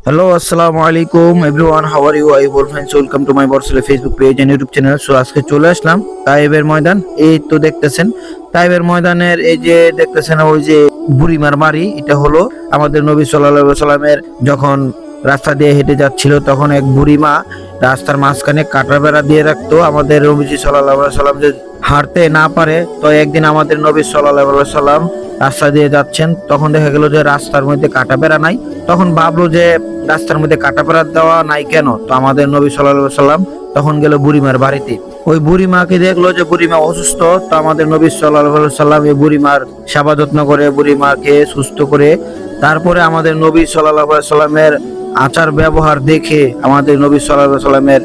Hello, assalamu alaikum everyone. How are you? I will friends. Welcome to my Borsale Facebook page and YouTube channel. So আজকে চলে আসলাম তাইবের ময়দান। এই তো দেখতেছেন তাইবের ময়দানের এই যে দেখতেছেন ওই যে বুড়িমার বাড়ি, এটা হলো আমাদের নবী সাল্লাল্লাহু আলাইহি সাল্লামের যখন রাস্তা দিয়ে হেঁটে যাচ্ছিল তখন এক বুড়িমা রাস্তার মাঝখানে কাঁটা বেড়া দিয়ে রাখতো। আমাদের নবীজি সাল্লাল্লাহু আলাইহি সাল্লাম যে হাঁটতে না পারে, তো একদিন আমাদের নবী সাল্লাল্লাহু আলাইহি সাল্লাম রাস্তা দিয়ে যাচ্ছেন, তখন দেখা গেল যে রাস্তার মধ্যে কাঁটা বেড়া নাই। তখন ভাবলো যে রাস্তার মধ্যে কাঁটা বেড়া দেওয়া নাই কেন, তো আমাদের নবী সাল্লাল্লাহু আলাইহি সাল্লাম তখন গেল বুড়িমার বাড়িতে। ওই বুড়িমাকে দেখলো যে বুড়িমা অসুস্থ, তো আমাদের নবী সাল্লাল্লাহু আলাইহি সাল্লাম এই বুড়িমার সেবা যত্ন করে বুড়িমাকে সুস্থ করে তারপরে আমাদের নবী সাল্লাল্লাহু আলাইহি সাল্লামের আচার ব্যবহার দেখে আমাদের নবী সাল্লাল্লাহু আলাইহি সাল্লামের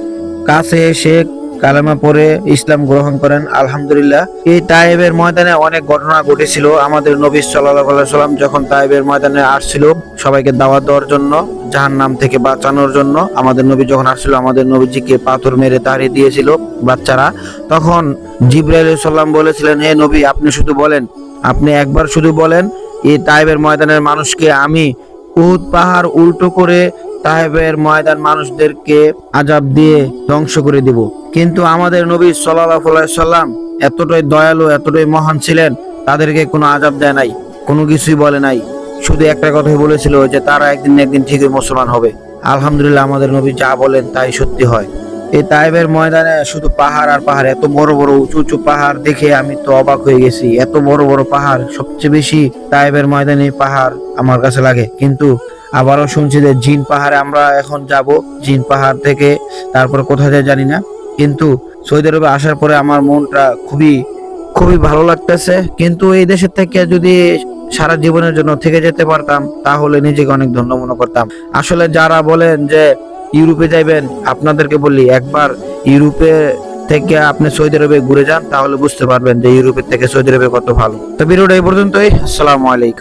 কাছে এসে কালেমা পড়ে ইসলাম গ্রহণ করেন। আলহামদুলিল্লাহ। এই তায়েবের ময়দানে অনেক ঘটনা ঘটেছিল। আমাদের নবী সাল্লাল্লাহু আলাইহি সাল্লাম যখন তায়েবের ময়দানে আসছিল সবাইকে দাওয়াত দেওয়ার জন্য, জাহান্নাম থেকে বাঁচানোর জন্য, আমাদের নবী যখন আসছিল আমাদের নবীজিকে পাথর মেরে তাড়িয়ে দিয়েছিল বাচ্চারা। তখন জিবরাইল আলাইহিস সালাম বলেছিলেন, হে নবী, আপনি শুধু বলেন, আপনি একবার শুধু বলেন, এই তায়েবের ময়দানের মানুষকে আমি উহুদ পাহাড় উল্টো করে তায়েবের ময়দান মানুষদেরকে আযাব দিয়ে ধ্বংস করে দিব। কিন্তু আমাদের নবী সাল্লাল্লাহু আলাইহি সাল্লাম এতটাই দয়ালু, এতটাই মহান ছিলেন, তাদেরকে কোনো আযাব দেয় নাই, কোনো কিছুই বলে নাই। শুধু একটা কথাই বলেছিল যে তারা একদিন না একদিন ঠিকই মুসলমান হবে। আলহামদুলিল্লাহ, আমাদের নবী যা বলেন তাই সত্যি হয়। এই তায়েবের ময়দানে শুধু পাহাড় আর পাহাড়, এত বড় বড় উঁচু উঁচু পাহাড় দেখে আমি তো অবাক হয়ে গেছি। এত বড় বড় পাহাড়, সবচেয়ে বেশি তায়েবের ময়দানে পাহাড় আমার কাছে লাগে। কিন্তু আবারও শুনছি যে জিন পাহাড়ে আমরা এখন যাব, জিন পাহাড় থেকে তারপর কোথায় যায় জানি না। কিন্তু সৌদি আরবে আসার পরে আমার মনটা খুবই খুবই ভালো লাগতেছে। কিন্তু এই দেশের থেকে যদি সারা জীবনের জন্য থেকে যেতে পারতাম তাহলে নিজেকে অনেক ধন্য মনে করতাম। আসলে যারা বলেন যে ইউরোপে যাইবেন, আপনাদেরকে বলি একবার ইউরোপে থেকে আপনি সৌদি আরবে ঘুরে যান, তাহলে বুঝতে পারবেন যে ইউরোপের থেকে সৌদি আরবে কত ভালো। তো ভিডিওটা এই পর্যন্তই। আসসালামু আলাইকুম।